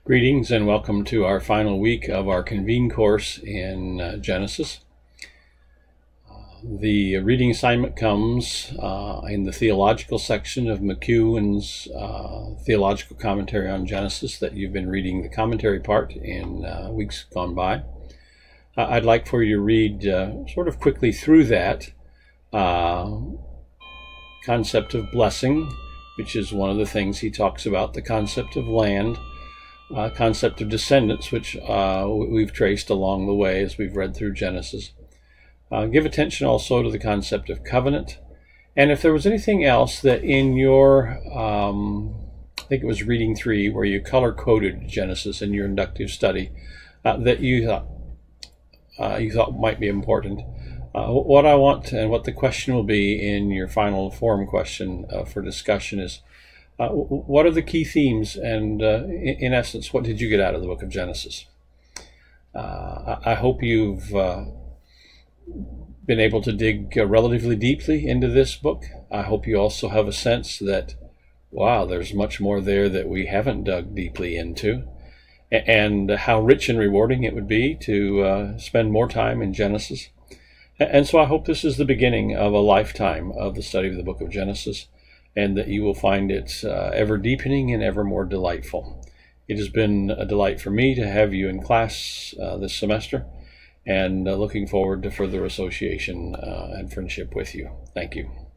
Greetings and welcome to our final week of our Convene course in Genesis. The reading assignment comes in the theological section of McEwen's theological commentary on Genesis that you've been reading the commentary part in weeks gone by. I'd like for you to read sort of quickly through that concept of blessing, which is one of the things he talks about, the concept of land, concept of descendants, which we've traced along the way as we've read through Genesis. Give attention also to the concept of covenant. And if there was anything else that in your, I think it was reading 3, where you color-coded Genesis in your inductive study, that you thought might be important. What I want and what the question will be in your final forum question for discussion is, what are the key themes, and in essence, what did you get out of the book of Genesis? I hope you've been able to dig relatively deeply into this book. I hope you also have a sense that, wow, there's much more there that we haven't dug deeply into, and how rich and rewarding it would be to spend more time in Genesis. And so I hope this is the beginning of a lifetime of the study of the book of Genesis, and that you will find it ever deepening and ever more delightful. It has been a delight for me to have you in class this semester, and looking forward to further association and friendship with you. Thank you.